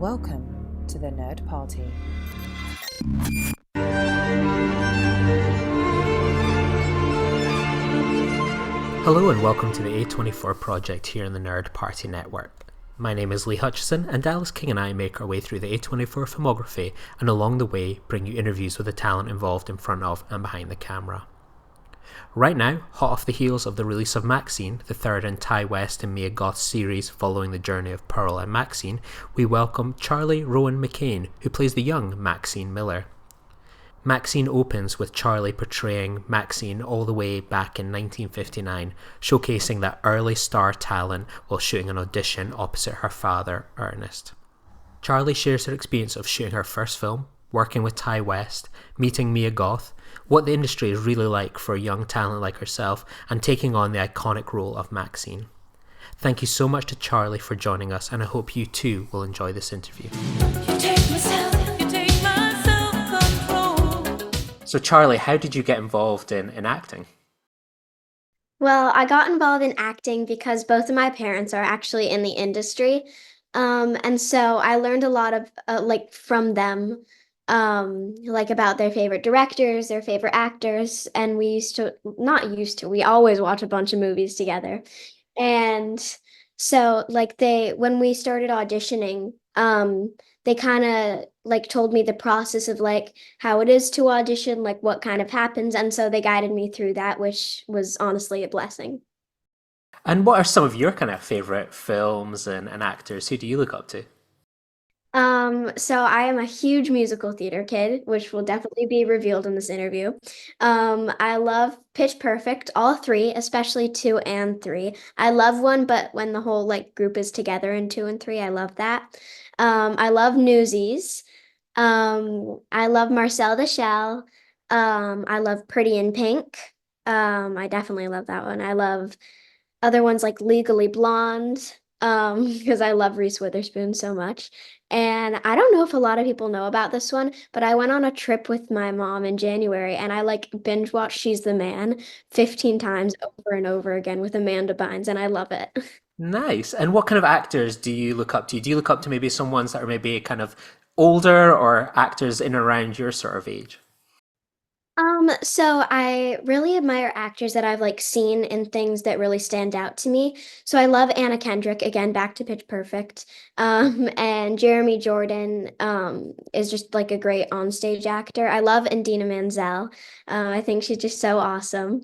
Welcome to the Nerd Party. Hello and welcome to the A24 project here in the Nerd Party Network. My name is Lee Hutchison and Dallas King and I make our way through the A24 filmography and along the way bring you interviews with the talent involved in front of and behind the camera. Right now, hot off the heels of the release of Maxxxine, the third in Ty West and Mia Goth series following the journey of Pearl and Maxine, we welcome Charley Rowan McCain, who plays the young Maxine Miller. Maxine opens with Charley portraying Maxine all the way back in 1959, showcasing that early star talent while shooting an audition opposite her father, Ernest. Charley shares her experience of shooting her first film, working with Ty West, meeting Mia Goth, what the industry is really like for a young talent like herself, and taking on the iconic role of Maxine. Thank you so much to Charley for joining us, and I hope you too will enjoy this interview. So Charley, how did you get involved in acting? Well, I got involved in acting because both of my parents are actually in the industry. And so I learned a lot of from them, like about their favorite directors, their favorite actors, and we always watch a bunch of movies together. And so when we started auditioning, they kind of like told me the process of like how it is to audition, like what kind of happens, and so they guided me through that, which was honestly a blessing. And what are some of your kind of favourite films and actors? Who do you look up to? So I am a huge musical theater kid, which will definitely be revealed in this interview. I love Pitch Perfect, all three, especially two and three. I love one, but when the whole like group is together in two and three, I love that. I love Newsies. I love Marcel the Shell. I love Pretty in Pink. I definitely love that one. I love other ones like Legally Blonde, because I love Reese Witherspoon so much. And I don't know if a lot of people know about this one, but I went on a trip with my mom in January and I like binge watched She's the Man 15 times over and over again with Amanda Bynes, and I love it. Nice. And what kind of actors do you look up to? Do you look up to maybe some ones that are maybe kind of older or actors in and around your sort of age? So I really admire actors that I've like seen in things that really stand out to me. So I love Anna Kendrick, again, back to Pitch Perfect. And Jeremy Jordan, is just like a great onstage actor. I love Indina Menzel. I think she's just so awesome.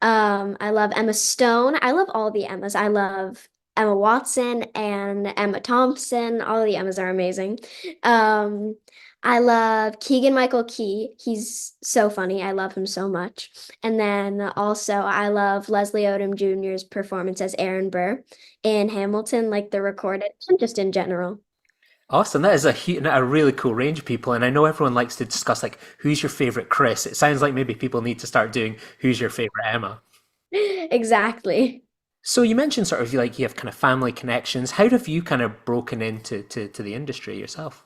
I love Emma Stone. I love all the Emmas. I love Emma Watson and Emma Thompson. All the Emmas are amazing. Um, I love Keegan-Michael Key. He's so funny. I love him so much. And then also I love Leslie Odom Jr.'s performance as Aaron Burr in Hamilton, like the recorded, and just in general. Awesome. That is a really cool range of people. And I know everyone likes to discuss like who's your favorite Chris. It sounds like maybe people need to start doing who's your favorite Emma. Exactly. So you mentioned sort of like you have kind of family connections. How have you kind of broken into to the industry yourself?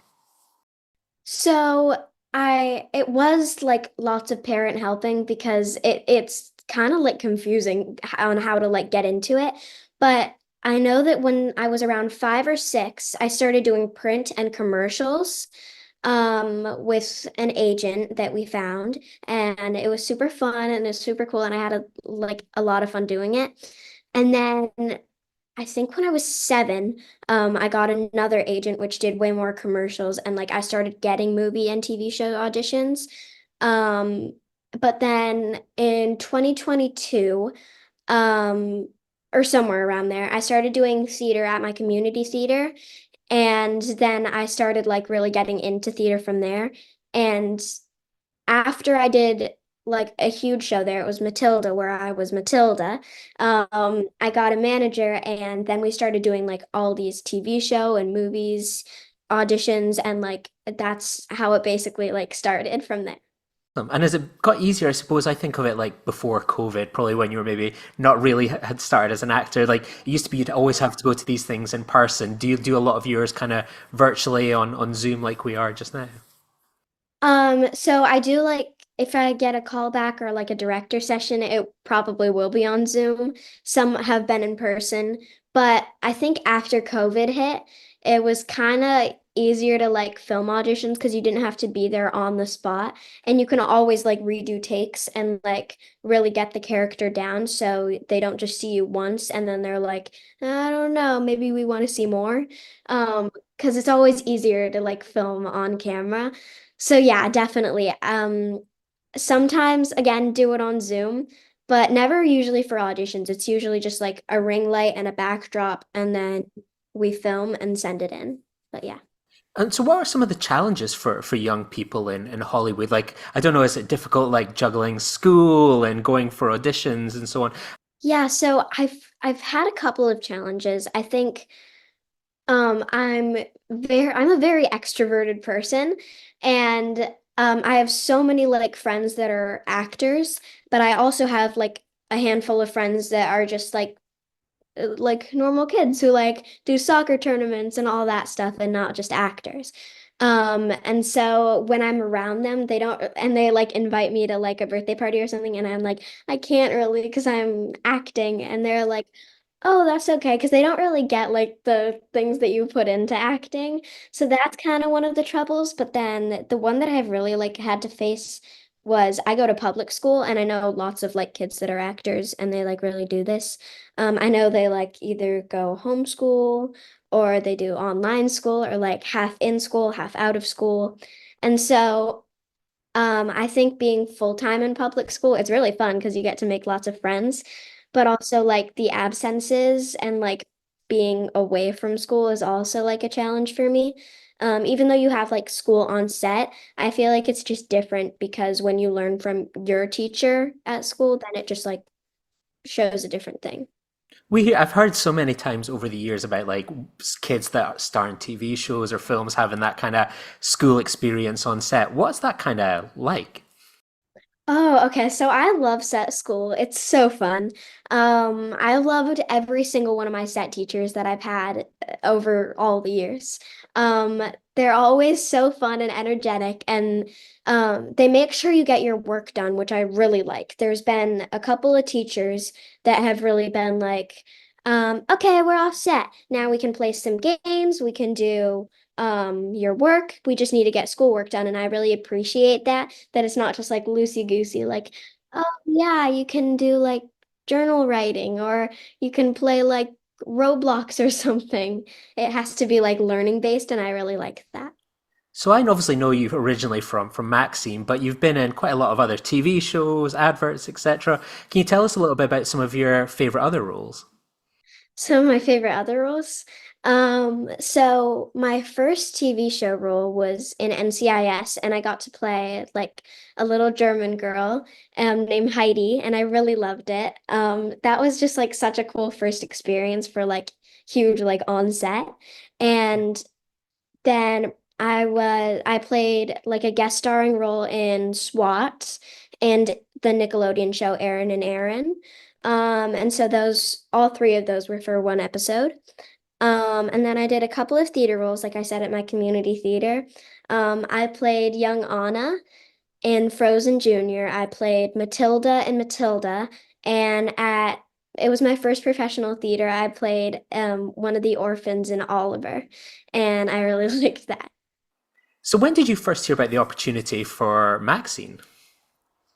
So it was like lots of parent helping because it's kind of like confusing on how to like get into it. But I know that when I was around 5 or 6, I started doing print and commercials with an agent that we found, and it was super fun and it's super cool, and I had a lot of fun doing it. And then I think when I was 7, I got another agent which did way more commercials, and like I started getting movie and TV show auditions. Um, but then in 2022, um, or somewhere around there, I started doing theater at my community theater, and then I started like really getting into theater from there. And after I did like a huge show there, it was Matilda, where I was Matilda. I got a manager, and then we started doing like all these TV show and movies auditions, and like that's how it basically like started from there. And as it got easier, I suppose I think of it like before COVID, probably when you were maybe not really had started as an actor. Like it used to be, you'd always have to go to these things in person. Do you do a lot of yours kind of virtually on Zoom like we are just now? So I do like if I get a call back or like a director session, it probably will be on Zoom. Some have been in person, but I think after COVID hit, it was kind of easier to like film auditions because you didn't have to be there on the spot, and you can always like redo takes and like really get the character down so they don't just see you once and then they're like, I don't know, maybe we want to see more. Because it's always easier to like film on camera. So yeah, definitely. Sometimes again do it on Zoom, but never usually for auditions. It's usually just like a ring light and a backdrop, and then we film and send it in. But yeah. And so, what are some of the challenges for young people in Hollywood? Like, I don't know, is it difficult like juggling school and going for auditions and so on? Yeah, so I've had a couple of challenges. I think I'm I'm a very extroverted person, and I have so many like friends that are actors, but I also have like a handful of friends that are just like normal kids who like do soccer tournaments and all that stuff and not just actors. And so when I'm around them, they don't, and they like invite me to like a birthday party or something, and I'm like, I can't really because I'm acting, and they're like, oh, that's okay, because they don't really get like the things that you put into acting. So that's kind of one of the troubles. But then the one that I've really like had to face was I go to public school, and I know lots of like kids that are actors and they like really do this. I know they like either go homeschool or they do online school or like half in school, half out of school. And so I think being full-time in public school, it's really fun because you get to make lots of friends, but also like the absences and like being away from school is also like a challenge for me. Even though you have like school on set, I feel like it's just different because when you learn from your teacher at school, then it just like shows a different thing. I've heard so many times over the years about like kids that star in TV shows or films having that kind of school experience on set. What's that kind of like? Oh, okay. So I love set school. It's so fun. I loved every single one of my set teachers that I've had over all the years. Um, they're always so fun and energetic, and they make sure you get your work done, which I really like. There's been a couple of teachers that have really been like, okay, we're all set. Now we can play some games, we can do your work. We just need to get schoolwork done. And I really appreciate that it's not just like loosey goosey, like, oh yeah, you can do like journal writing or you can play like Roblox or something. It has to be like learning based, and I really like that. So I obviously know you originally from Maxine, but you've been in quite a lot of other TV shows, adverts, etc. Can you tell us a little bit about some of your favorite other roles? Some of my favorite other roles. So my first TV show role was in NCIS, and I got to play like a little German girl named Heidi, and I really loved it. That was just like such a cool first experience for like huge like on set. And then I played like a guest starring role in SWAT and the Nickelodeon show Aaron and Aaron. And so those all three of those were for one episode. And then I did a couple of theater roles, like I said, at my community theater. I played young Anna in Frozen Junior. I played Matilda in Matilda, and at it was my first professional theater. I played one of the orphans in Oliver, and I really liked that. So when did you first hear about the opportunity for Maxine?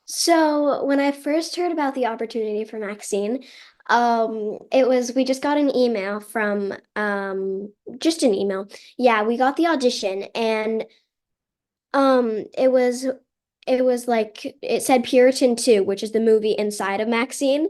So when I first heard about the opportunity for Maxine, it was we just got an email from just an email. Yeah, we got the audition, and it was like it said Puritan 2, which is the movie inside of Maxine,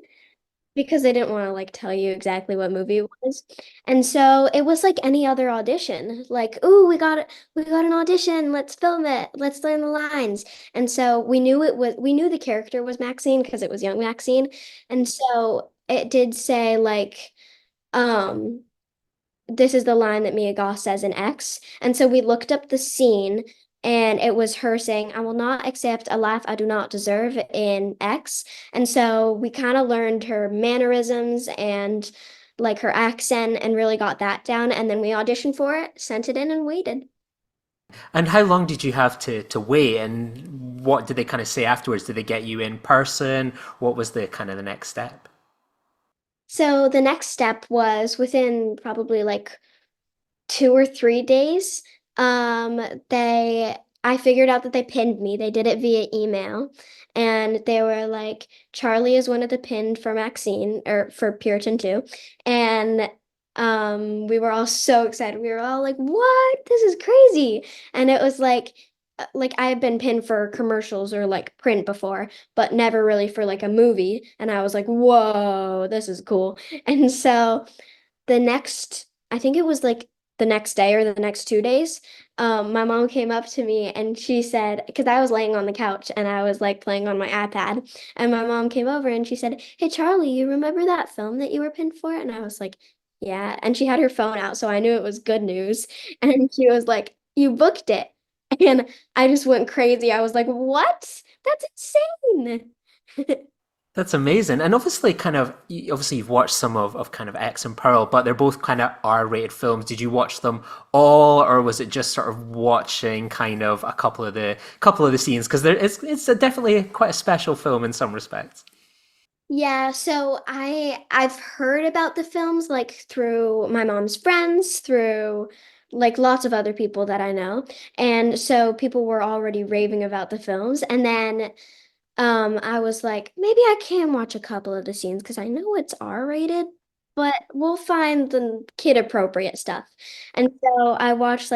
because they didn't want to like tell you exactly what movie it was. And so it was like any other audition. Like, "Ooh, we got an audition. Let's film it. Let's learn the lines." And so we knew the character was Maxine because it was young Maxine. And so it did say like um this is the line that Mia Goth says in X. And so we looked up the scene, and it was her saying, I will not accept a life I do not deserve in X. And so we kind of learned her mannerisms and like her accent and really got that down. And then we auditioned for it, sent it in, and waited. And how long did you have to wait? And what did they kind of say afterwards? Did they get you in person? What was the kind of the next step? So the next step was within probably like 2 or 3 days. Um, I figured out that they pinned me. They did it via email, and they were like, Charlie is one of the pinned for Maxine or for Puritan too, and we were all so excited. We were all like, "What? This is crazy!" And it was like I had been pinned for commercials or like print before, but never really for like a movie. And I was like, "Whoa, this is cool!" And so I think it was like the next day or the next 2 days, my mom came up to me and she said, because I was laying on the couch and I was like playing on my iPad, and my mom came over and she said, "Hey, Charlie, you remember that film that you were pinned for?" And I was like, "Yeah." And she had her phone out, so I knew it was good news. And she was like, "You booked it." And I just went crazy. I was like, "What? That's insane." That's amazing. And obviously, obviously, you've watched some of kind of X and Pearl, but they're both kind of R-rated films. Did you watch them all, or was it just sort of watching kind of a couple of the scenes? Because definitely quite a special film in some respects. Yeah, so I've heard about the films like through my mom's friends, through like lots of other people that I know. And so people were already raving about the films. And then I was like, maybe I can watch a couple of the scenes because I know it's R-rated, but we'll find the kid appropriate stuff. And so I watched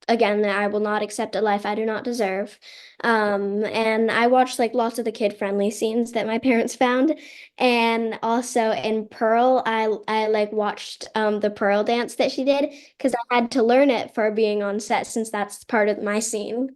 again, that I will not accept a life I do not deserve. And I watched like lots of the kid-friendly scenes that my parents found. And also in Pearl, I like watched the Pearl dance that she did because I had to learn it for being on set since that's part of my scene.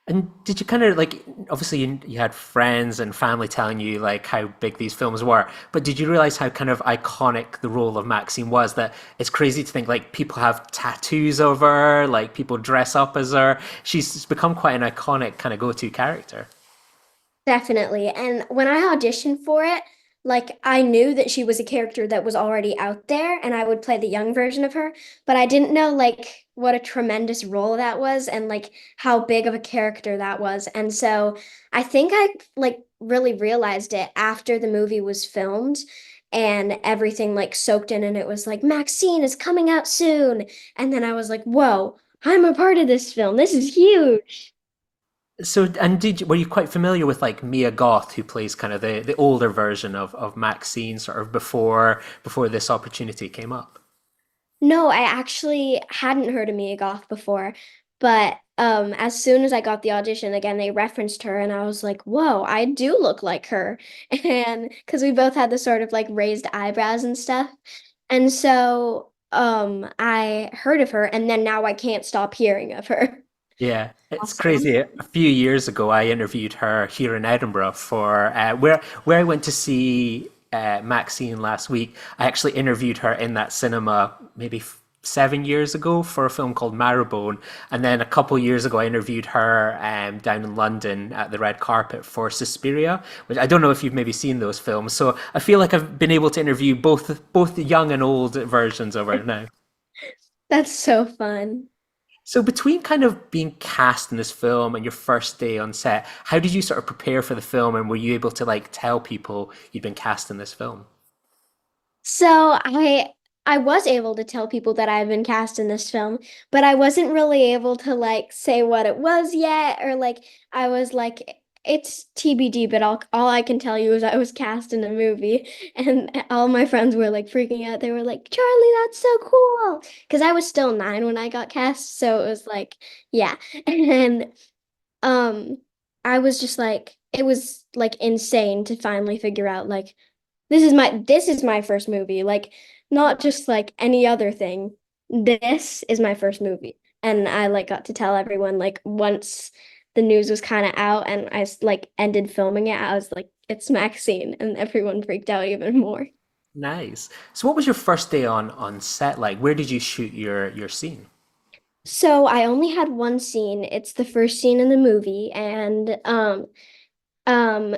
And did you kind of like, obviously, you had friends and family telling you like how big these films were, but did you realize how kind of iconic the role of Maxine was? That it's crazy to think like people have tattoos of her, like people dress up as her. She's become quite an iconic kind of go-to character. Definitely. And when I auditioned for it, like I knew that she was a character that was already out there and I would play the young version of her, but I didn't know like what a tremendous role that was and like how big of a character that was. And so I think I like really realized it after the movie was filmed and everything like soaked in and it was like Maxine is coming out soon. And then I was like, "Whoa, I'm a part of this film. This is huge." So, and were you quite familiar with like Mia Goth, who plays kind of the older version of Maxine, sort of before this opportunity came up? No, I actually hadn't heard of Mia Goth before, but as soon as I got the audition again, they referenced her, and I was like, "Whoa, I do look like her," and because we both had the sort of like raised eyebrows and stuff, and so I heard of her, and then now I can't stop hearing of her. Yeah, it's Awesome. crazy. A few years ago, I interviewed her here in Edinburgh for where I went to see Maxine last week. I actually interviewed her in that cinema maybe 7 years ago for a film called Marrowbone, and then a couple years ago, I interviewed her down in London at the red carpet for Suspiria, which I don't know if you've maybe seen those films. So I feel like I've been able to interview both the young and old versions of her now. That's so fun. So between kind of being cast in this film and your first day on set, how did you sort of prepare for the film and were you able to like tell people you'd been cast in this film? So I was able to tell people that I've been cast in this film, but I wasn't really able to like say what it was yet, or like I was like it's TBD, but all I can tell you is I was cast in a movie, and all my friends were like freaking out. They were like, "Charlie, that's so cool!" Because I was still 9 when I got cast, so it was like, yeah. And um, I was just like, it was like insane to finally figure out like this is my first movie. Like not just like any other thing. This is my first movie. And I like got to tell everyone like once the news was kind of out and like ended filming it, I was like, it's Maxine, and everyone freaked out even more. Nice. So what was your first day on set like? Where did you shoot your scene? So I only had one scene. It's the first scene in the movie, and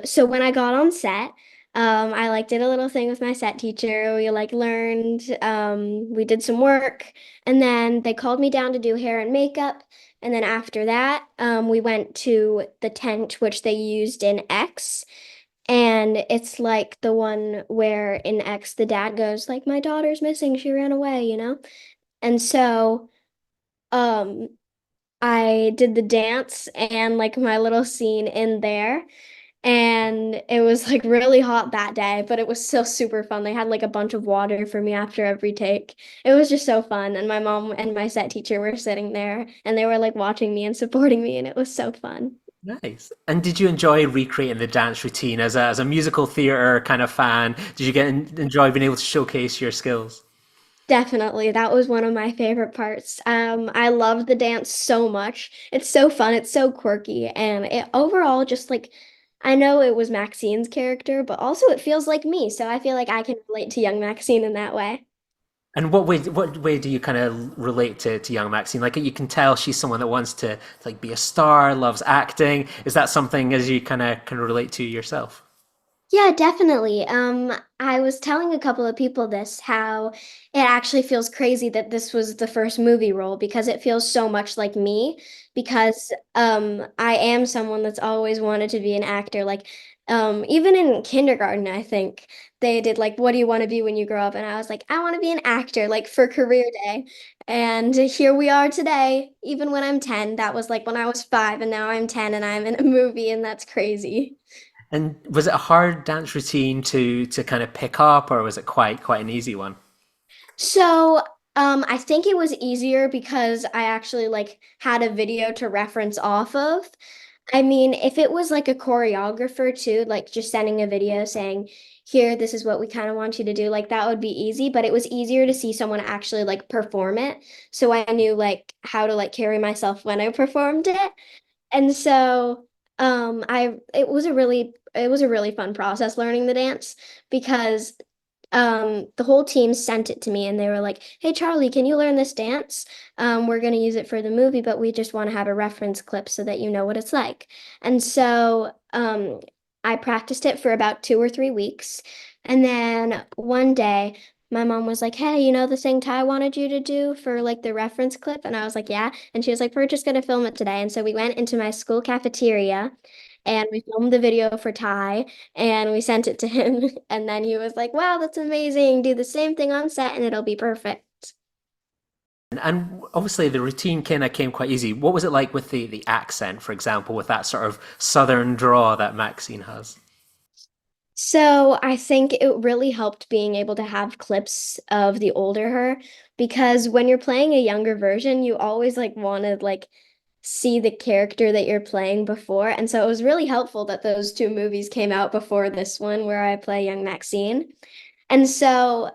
so when I got on set, I like did a little thing with my set teacher. We like learned, we did some work, and then they called me down to do hair and makeup. And then after that, we went to the tent which they used in X, and it's like the one where in X the dad goes like, "My daughter's missing. She ran away," you know? And so um I did the dance and like my little scene in there. And it was like really hot that day, but it was still super fun. They had like a bunch of water for me after every take. It was just so fun. And my mom and my set teacher were sitting there and they were like watching me and supporting me, and it was so fun. Nice. And did you enjoy recreating the dance routine as a musical theater kind of fan? Did you enjoy being able to showcase your skills? Definitely. That was one of my favorite parts. I love the dance so much. It's so fun. It's so quirky. And it overall just like I know it was Maxine's character, but also it feels like me. So I feel like I can relate to young Maxine in that way. And what way do you kind of relate to young Maxine? Like you can tell she's someone that wants to like be a star, loves acting. Is that something as you kind of can relate to yourself? Yeah, definitely. I was telling a couple of people this, how it actually feels crazy that this was the first movie role because it feels so much like me because I am someone that's always wanted to be an actor. Like even in kindergarten, I think they did like, what do you want to be when you grow up? And I was like, I want to be an actor, like for career day. And here we are today, even when I'm 10. That was like when I was 5, and now I'm 10 and I'm in a movie, and that's crazy. And was it a hard dance routine to kind of pick up, or was it quite an easy one? So, I think it was easier because I actually like had a video to reference off of. I mean, if it was like a choreographer too, like just sending a video saying, here, this is what we kind of want you to do, like that would be easy, but it was easier to see someone actually like perform it. So I knew like how to like carry myself when I performed it. And so I it was a really fun process learning the dance because the whole team sent it to me and they were like, "Hey Charlie, can you learn this dance? We're going to use it for the movie, but we just want to have a reference clip so that you know what it's like." And so I practiced it for about 2 or 3 weeks. And then one day my mom was like, "Hey, you know the thing Ty wanted you to do for like the reference clip?" And I was like, "Yeah." And she was like, "We're just going to film it today." And so we went into my school cafeteria and we filmed the video for Ty and we sent it to him. And then he was like, "Wow, that's amazing. Do the same thing on set and it'll be perfect." And obviously the routine kind of came quite easy. What was it like with the accent, for example, with that sort of southern draw that Maxine has? So I think it really helped being able to have clips of the older her because when you're playing a younger version, you always like want to like see the character that you're playing before. And so it was really helpful that those two movies came out before this one where I play young Maxine. And so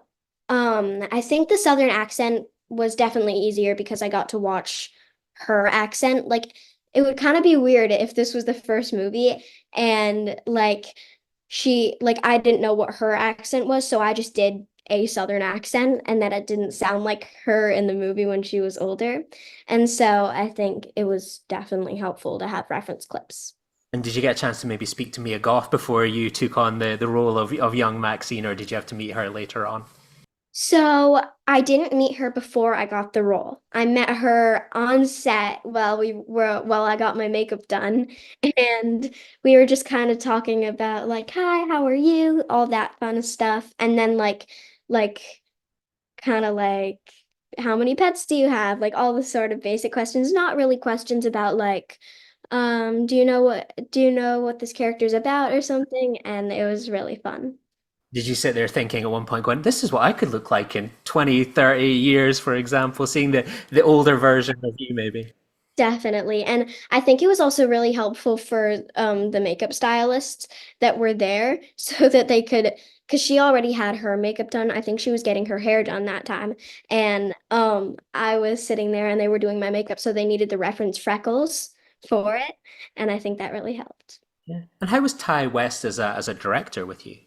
I think the Southern accent was definitely easier because I got to watch her accent. Like it would kind of be weird if this was the first movie and like I didn't know what her accent was, so I just did a Southern accent and that it didn't sound like her in the movie when she was older. And so I think it was definitely helpful to have reference clips. And did you get a chance to maybe speak to Mia Goth before you took on the role of young Maxine, or did you have to meet her later on? So I didn't meet her before I got the role. I met her on set while I got my makeup done, and we were just kind of talking about like, "Hi, how are you?" all that fun stuff. And then like kind of like, "How many pets do you have?" Like all the sort of basic questions, not really questions about like do you know what this character's about or something? And it was really fun. Did you sit there thinking at one point, going, this is what I could look like in 20, 30 years, for example, seeing the older version of you, maybe? Definitely. And I think it was also really helpful for the makeup stylists that were there so that they could, because she already had her makeup done. I think she was getting her hair done that time. And I was sitting there and they were doing my makeup, so they needed the reference freckles for it. And I think that really helped. Yeah. And how was Ty West as a director with you?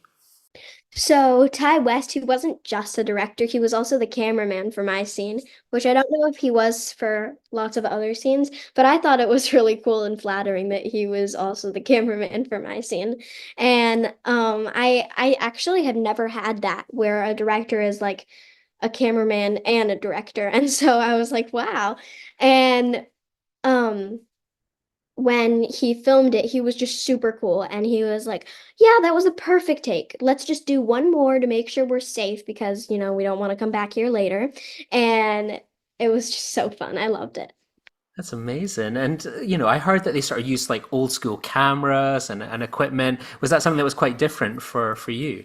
So Ty West, he wasn't just a director, he was also the cameraman for my scene, which I don't know if he was for lots of other scenes, but I thought it was really cool and flattering that he was also the cameraman for my scene. And I actually had never had that where a director is like a cameraman and a director. And so I was like, wow. And um when he filmed it, he was just super cool. And he was like, "Yeah, that was a perfect take. Let's just do one more to make sure we're safe because, you know, we don't want to come back here later." And it was just so fun. I loved it. That's amazing. And, I heard that they sort of used like old school cameras and equipment. Was that something that was quite different for you?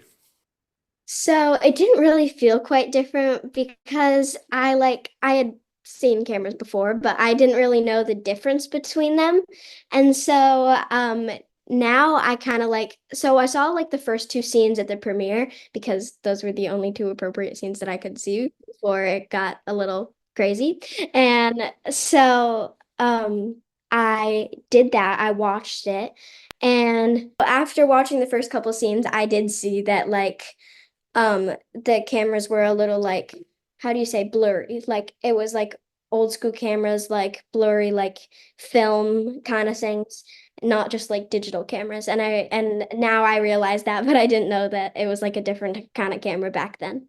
So it didn't really feel quite different because I had seen cameras before, but I didn't really know the difference between them. And so now I kind of so I saw like the first two scenes at the premiere because those were the only two appropriate scenes that I could see before it got a little crazy. And so I did that. I watched it. And after watching the first couple scenes, I did see that the cameras were a little how do you say blurry? Like it was like old school cameras, like blurry, like film kind of things, not just like digital cameras. And now I realize that, but I didn't know that it was like a different kind of camera back then.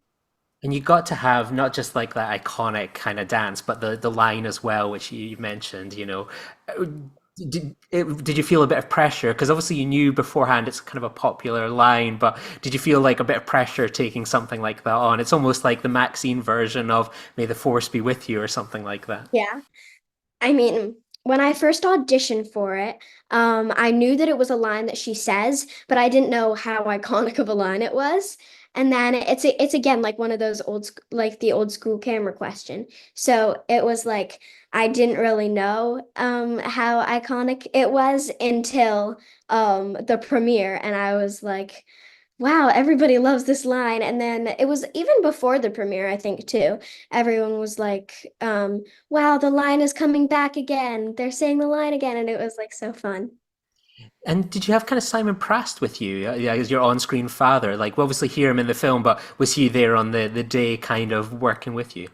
And you got to have not just like that iconic kind of dance, but the line as well, which you mentioned. Did you feel a bit of pressure? Because obviously you knew beforehand it's kind of a popular line, but did you feel like a bit of pressure taking something like that on? It's almost like the Maxine version of May the Force be with you or something like that. Yeah. I mean, when I first auditioned for it, I knew that it was a line that she says, but I didn't know how iconic of a line it was. And then it's again like one of those like the old school camera question. So it was like I didn't really know how iconic it was until the premiere, and I was like, wow, everybody loves this line. And then it was even before the premiere, I think, too. Everyone was like, wow, the line is coming back again. They're saying the line again. And it was like so fun. And did you have kind of Simon Prast with you, yeah, as your on-screen father? Like, we obviously hear him in the film, but was he there on the day kind of working with you?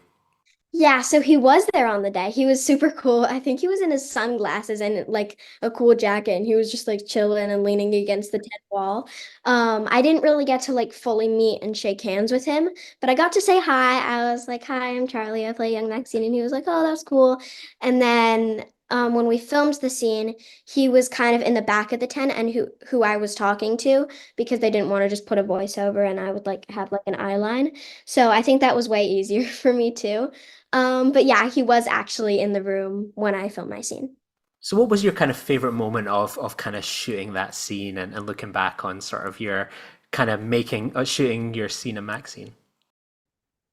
Yeah, so he was there on the day. He was super cool. I think he was in his sunglasses and like a cool jacket, and he was just like chilling and leaning against the tent wall. I didn't really get to like fully meet and shake hands with him, but I got to say hi. I was like, "Hi, I'm Charlie. I play young Maxine," and he was like, "Oh, that's cool." And then when we filmed the scene, he was kind of in the back of the tent, and who I was talking to because they didn't want to just put a voiceover, and I would like have like an eye line. So I think that was way easier for me too. But yeah, he was actually in the room when I filmed my scene. So what was your kind of favorite moment of kind of shooting that scene and looking back on sort of your kind of shooting your scene in Maxine?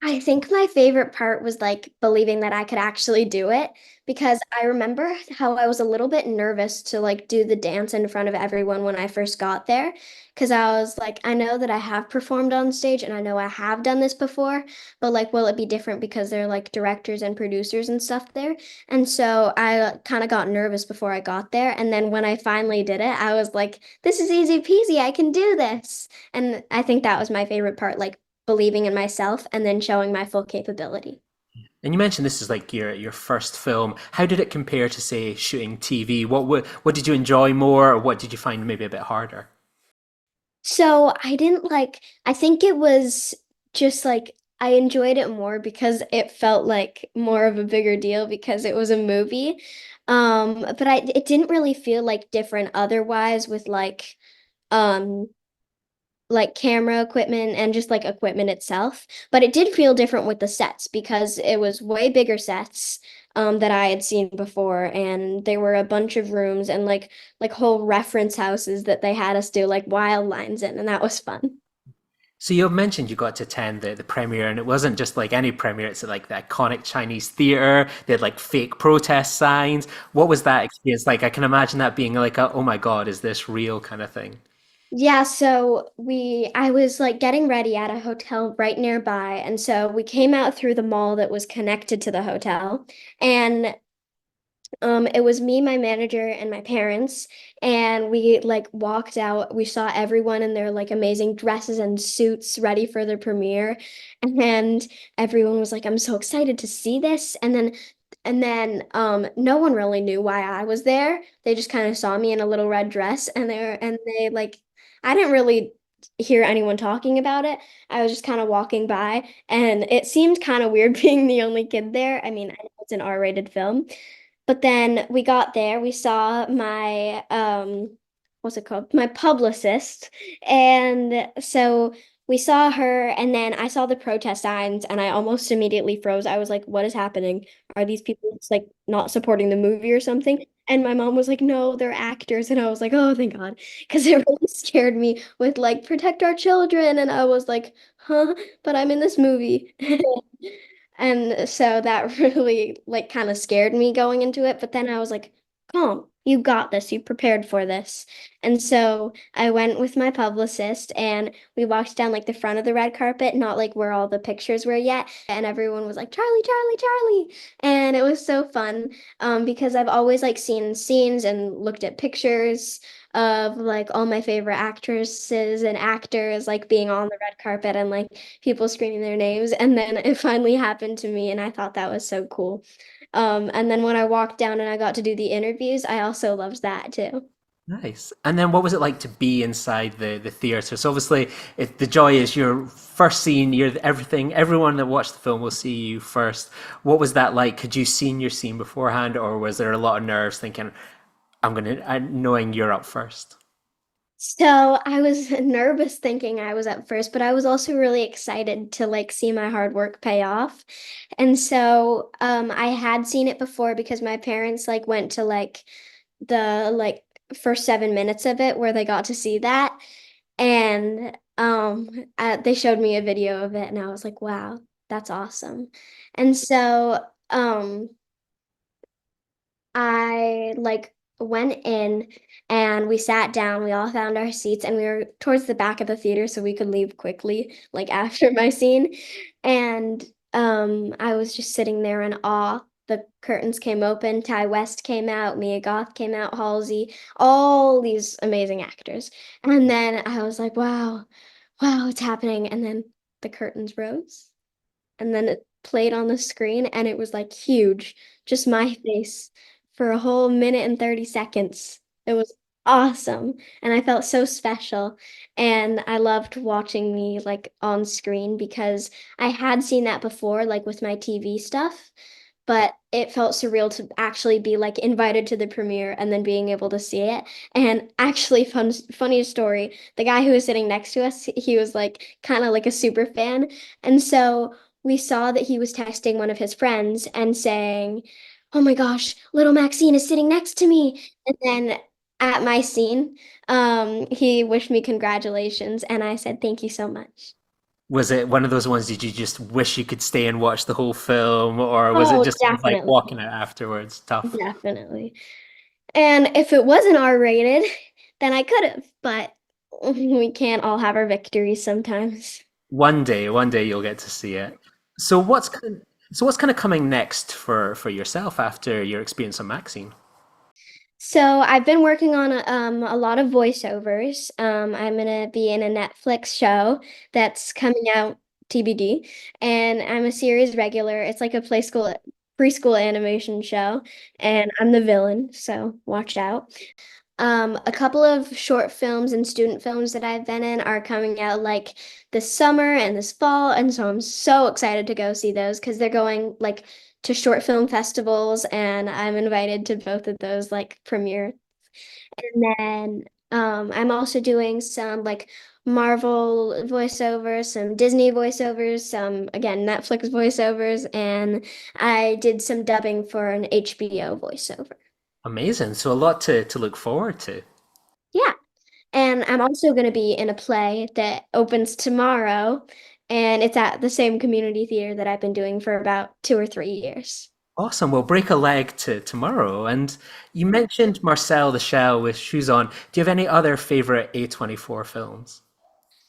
I think my favorite part was like believing that I could actually do it because I remember how I was a little bit nervous to like do the dance in front of everyone when I first got there because I was like, I know that I have performed on stage and I know I have done this before, but like, will it be different because there are like directors and producers and stuff there? And so I kind of got nervous before I got there. And then when I finally did it, I was like, this is easy peasy. I can do this. And I think that was my favorite part, like believing in myself and then showing my full capability. And you mentioned this is like your first film. How did it compare to say shooting TV? What did you enjoy more, or what did you find maybe a bit harder? So I didn't I think it was just like I enjoyed it more because it felt like more of a bigger deal because it was a movie. But it didn't really feel like different otherwise with um like camera equipment and just like equipment itself. But it did feel different with the sets because it was way bigger sets that I had seen before, and there were a bunch of rooms and like whole reference houses that they had us do like wild lines in, and that was fun. So you mentioned you got to attend the premiere, and it wasn't just like any premiere. It's like the iconic Chinese theater. They had like fake protest signs. What was that experience like? I can imagine that being like, oh my God, is this real kind of thing? Yeah, so I was like getting ready at a hotel right nearby, and so we came out through the mall that was connected to the hotel, and it was me, my manager, and my parents, and we like walked out. We saw everyone in their like amazing dresses and suits ready for the premiere, and everyone was like, "I'm so excited to see this." And then no one really knew why I was there. They just kind of saw me in a little red dress, and they like I didn't really hear anyone talking about it. I was just kind of walking by, and it seemed kind of weird being the only kid there. I mean, I know it's an R-rated film. But then we got there, we saw my what's it called? My publicist. And so we saw her, and then I saw the protest signs, and I almost immediately froze. I was like, "What is happening? Are these people just like not supporting the movie or something?" And my mom was like, "No, they're actors," and I was like, "Oh, thank God," because it really scared me with like protect our children, and I was like, "Huh?" But I'm in this movie. And so that really like kind of scared me going into it. But then I was like, calm, you got this, you prepared for this. And so I went with my publicist and we walked down like the front of the red carpet, not like where all the pictures were yet. And everyone was like, Charlie, Charlie, Charlie. And it was so fun because I've always like seen scenes and looked at pictures of like all my favorite actresses and actors like being on the red carpet and like people screaming their names. And then it finally happened to me, and I thought that was so cool. And then when I walked down and I got to do the interviews, I also loved that too. Nice. And then what was it like to be inside the theater? So obviously, the joy is your first scene. You're everything. Everyone that watched the film will see you first. What was that like? Could you seen your scene beforehand, or was there a lot of nerves thinking, knowing you're up first? So I was nervous thinking I was at first, but I was also really excited to like see my hard work pay off. And so I had seen it before because my parents like went to like the like first 7 minutes of it where they got to see that. And they showed me a video of it and I was like, wow, that's awesome. And so I like went in and we sat down, we all found our seats and we were towards the back of the theater so we could leave quickly, like after my scene. And I was just sitting there in awe. The curtains came open, Ty West came out, Mia Goth came out, Halsey, all these amazing actors. And then I was like, wow, wow, it's happening. And then the curtains rose and then it played on the screen and it was like huge, just my face for a whole minute and 30 seconds. It was awesome and I felt so special and I loved watching me like on screen because I had seen that before like with my TV stuff, but it felt surreal to actually be like invited to the premiere and then being able to see it. And actually, funny story, the guy who was sitting next to us, he was like kind of like a super fan. And so we saw that he was texting one of his friends and saying, "Oh my gosh, little Maxine is sitting next to me." And then at my scene, he wished me congratulations, and I said, "Thank you so much." Was it one of those ones? Did you just wish you could stay and watch the whole film, or was it Oh, just sort of like definitely. walking out afterwards? Tough. Definitely. And if it wasn't R-rated, then I could have, but we can't all have our victories sometimes. One day you'll get to see it. So what's kind of coming next for yourself after your experience on Maxine? So I've been working on a lot of voiceovers. I'm gonna be in a Netflix show that's coming out TBD, and I'm a series regular. It's like a preschool animation show, and I'm the villain, so watch out. A couple of short films and student films that I've been in are coming out like this summer and this fall, and so I'm so excited to go see those because they're going like to short film festivals, and I'm invited to both of those like premiere. And then I'm also doing some like Marvel voiceovers, some Disney voiceovers, some again Netflix voiceovers, and I did some dubbing for an HBO voiceover. Amazing. So a lot to look forward to. Yeah. And I'm also going to be in a play that opens tomorrow, and it's at the same community theater that I've been doing for about 2 or 3 years. Awesome. We'll break a leg to tomorrow. And you mentioned Marcel the Shell with Shoes On. Do you have any other favorite A24 films?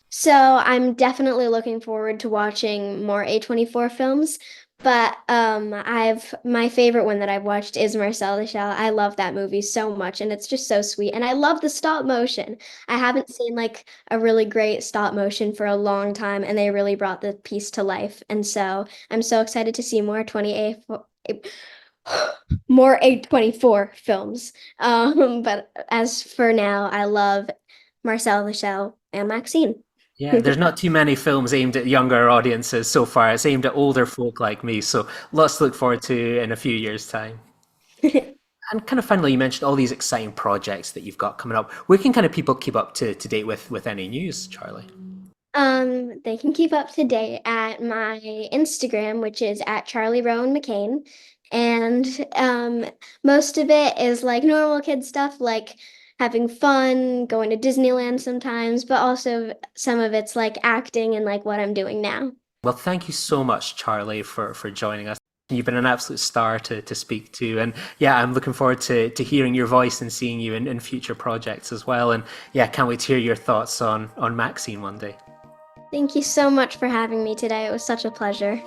So I'm definitely looking forward to watching more A24 films, but I've my favorite one that I've watched is Marcel the Shell. I love that movie so much and it's just so sweet. And I love the stop motion. I haven't seen like a really great stop motion for a long time and they really brought the piece to life. And so I'm so excited to see more 28 more A24 films. But as for now, I love Marcel the Shell and Maxine. Yeah, there's not too many films aimed at younger audiences so far. It's aimed at older folk like me. So lots to look forward to in a few years' time. And kind of finally, you mentioned all these exciting projects that you've got coming up. Where can kind of people keep up to date with any news, Charlie? They can keep up to date at my Instagram, which is at Charley Rowan McCain. And most of it is like normal kid stuff, like having fun, going to Disneyland sometimes, but also some of it's like acting and like what I'm doing now. Well, thank you so much, Charlie, for joining us. You've been an absolute star to speak to. And yeah, I'm looking forward to hearing your voice and seeing you in future projects as well. And yeah, can't wait to hear your thoughts on Maxine one day. Thank you so much for having me today. It was such a pleasure.